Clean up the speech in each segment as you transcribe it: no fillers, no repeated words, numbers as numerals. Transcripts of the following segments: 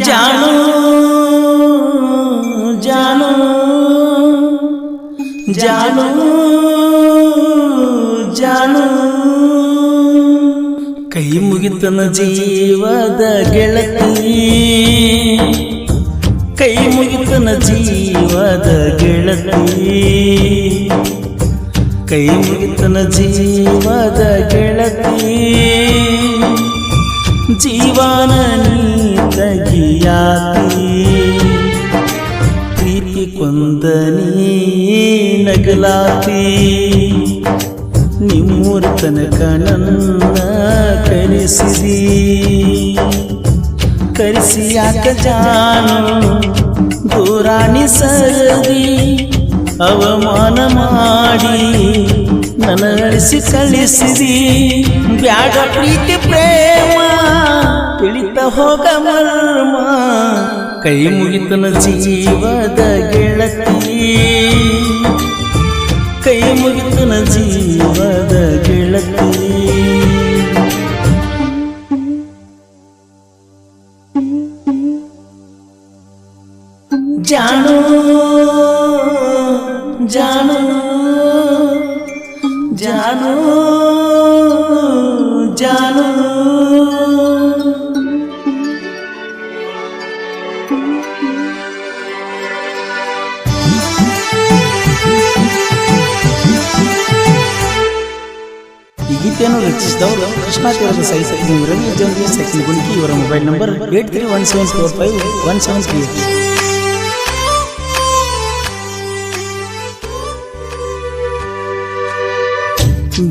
ಜಾನು ಜಾನು ಜಾನು ಜಾನು ಕೈ ಮುಗಿತನ ಜೀವದ ಗೆಳತಿ, ಕೈ ಮುಗಿತನ ಜೀವದ ಗೆಳತಿ, ಕೈ ಮುಗಿತನ ಜೀವದ ಗೆಳತಿ, ಜೀವನ ನೀ ತಗಿಯಾತಿ, ಪ್ರೀತಿ ಕೊಂದ ನೀ ನಗಲಾತಿ, ನಿಮ್ಮೂರ ತನಕ ನನ್ನ ಕರೆಸಿದಿ, ಕರೆಸಿ ಯಾಕ ಜಾನು ದೂರಾಣಿ ಸರದಿ, ಅವಮಾನ ಮಾಡಿ ನನ್ನ ಅಳಿಸಿ ಕಳಿಸಿದಿ, ಬ್ಯಾಡ ಪ್ರೀತಿ ಪ್ರೇಮ ತಿಳಿತ ಹೋಗ ಮರ್ಮ, ಕೈ ಮುಗಿತನ ಜೀವದ ಗೆಳತಿ, ಕೈ ಮುಗಿತನ ಜೀವದ ಗೆಳತಿ. ಜಾನು ಜಾನು ಜಾನು ಜಾನು ಈ ಗೀತೆಯನ್ನು ರಚಿಸಿದವರು ಕೃಷ್ಣ ತೀರದ ಸಾಹಿತ್ಯ ರವಿ ಜಂಬಿ ಸೆಕೆಂಡ್ ಗುಣಿಕಿ. ಇವರ ಮೊಬೈಲ್ ನಂಬರ್ 8317451738.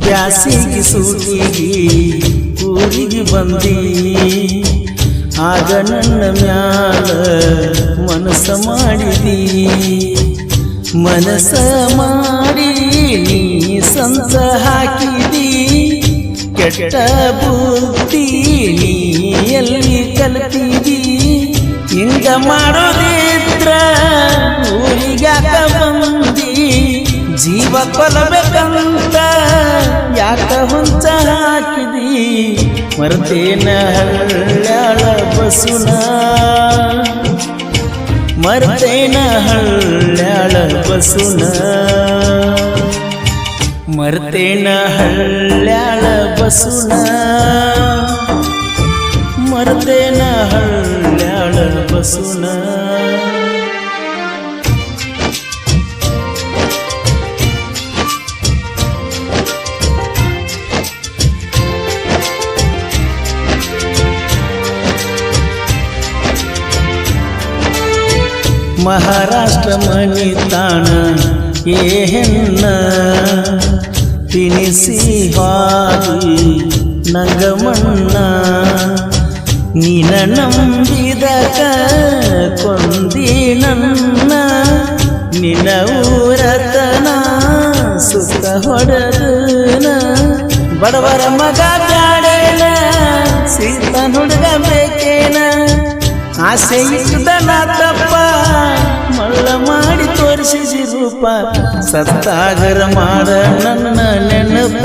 ಬ್ಯಾಸಿಗೆ ಸೂಟಿಗೆ ಊರಿಗೆ ಬಂದಿ, ಆಗ ನನ್ನ ಮ್ಯಾಲ ಮನಸ್ಸ ಮಾಡಿದಿ, ಮನಸ್ಸ ಮಾಡಿ ನೀ ಸಂತ ಹಾಕಿದಿ, ಕೆಟ್ಟ ಬುದ್ಧಿ ನೀ ಎಲ್ಲಿ ಕಲ್ತಿದಿ, ಹಿಂಗ ಮಾಡೋದಿದ್ರ ಊರಿಗ್ಯಾಕ ಬಂದಿ, ಜೀವ ಕೊಲ್ಲಬೇಕಂತ ಯಾಕ ಹೊಂಚ ಹಾಕಿದಿ, ಮರ್ತೇನ ಹಳ್ಳ್ಯಾಳ ಬಸುನ, ಮರ್ತೇನ ಹಳ್ಳ್ಯಾಳ ಬಸುನ, ಮರ್ತೇನ ಹಳ್ಳ್ಯಾಳ ಬಸುನ, ಮರ್ತೇನ ಹಳ್ಳ್ಯಾಳ ಬಸುನ. ಮಹಾರಾಷ್ಟ್ರ ಮಣಿತಾಣ ಏ ಹೆಣ್ಣ ತಿನಿಸಿ ಹಾದಿ ನಂಗ ಮಣ್ಣ, ನೀನ ನಂಬಿದಕ ಕೊಂದಿ ನನ್ನ, ನಿನ್ನ ಊರತನ ಸುತ್ತ ಹೊಡೆದನ, ಬಡವರ ಮಗ ಬ್ಯಾಡೇನ ಸೀತನ ಹುಡುಗ ಬೇಕೇನ, ಆಸೆ ಇದ್ದನ ತಪ್ಪ ಮಳ್ಳ ಮಾಡಿ ತೋರಿಸಿ ರೂಪ, ಸತ್ತಾಗರ ಮಾಡ ನನ್ನ ನೆನಪ,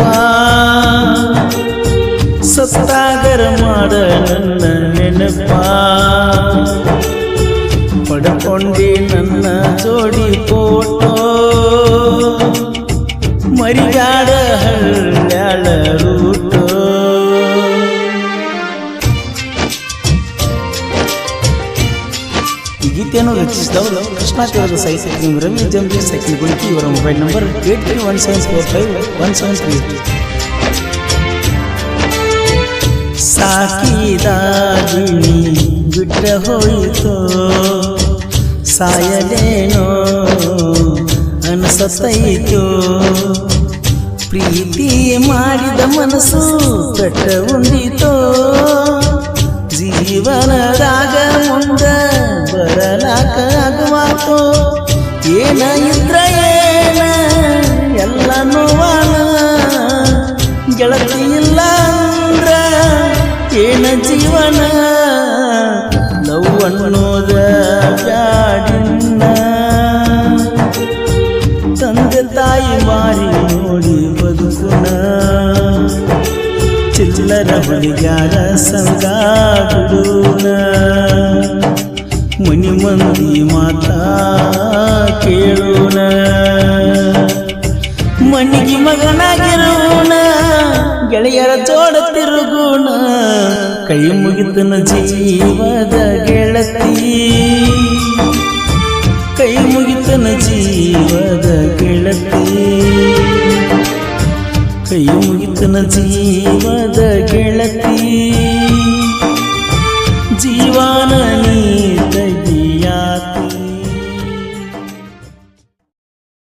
ಸತ್ತಾಗರ ಮಾಡ ನನ್ನ ನೆನಪ, ಪಡ್ಕೊಂಡಿ ನನ್ನ ಜೋಡಿ ಫೋಟೋ, ಮರಿಗಾಡ ಹಳ್ಳ್ಯಾಳ ರೂಟೋ. ಈ ಗೀತೆಯನ್ನು ರಚಿಸಿದವರು ಕೃಷ್ಣ ತೀರದ ಸಾಹಿತ್ಯ ರವಿ ಜಂಬಿ ಸೆಕೆಂಡ್ ಗುಣಿಕಿ. ಇವರ ಮೊಬೈಲ್ ನಂಬರ್ 8317451738. ಸಾಕಿದಾಗಿನಿ ಬಿಟ್ಟ ಹೋಯಿತೋ, ಸಾಯಲೇನೋ ಅನಸತೈತೋ, ಪ್ರೀತಿ ಮಾಡಿದ ಮನಸ್ಸು ಕಟ್ಟ ಉಂಡಿತೋ, ಜೀವನದಾಗ ಮುಂದ ಬರಲಾಕ ಆಗುವಾತೋ, ಏನ ಇದ್ರ ಏನ ಎಲ್ಲ ನೋವಾನ, ಗೆಳತಿ ಇಲ್ಲ ಅಂದ್ರ ಏನ ಜೀವನ, ಲವ್ ಅನ್ನೋದ ಬ್ಯಾಡಿನ್ನ, ತಂದೆ ತಾಯಿ ಮಾರಿ ನೋಡಿ ಬದುಕುನ, ಚಿಲ್ಲರ ಹುಲಿಗ್ಯಾರ ಸಂಗ ಬಿಡೋಣ ಮನಿ ಮಂದಿ ಮಾತಾ ಕೇಳೋಣ ಮಣ್ಣಿಗೆ ಮಗನಾಗಿರೋಣ ಗೆಳೆಯರ ಜೋಡ ತಿರುಗೋಣ ಕೈ ಮುಗಿತನ ಜೀವದ ಗೆಳತಿ ಕೈ ಮುಗಿತನ ಜೀವದ ಗೆಳತಿ ಕೈ ಮುಗಿತನ ಜೀವದ ಗೆಳತಿ ಜೀವನ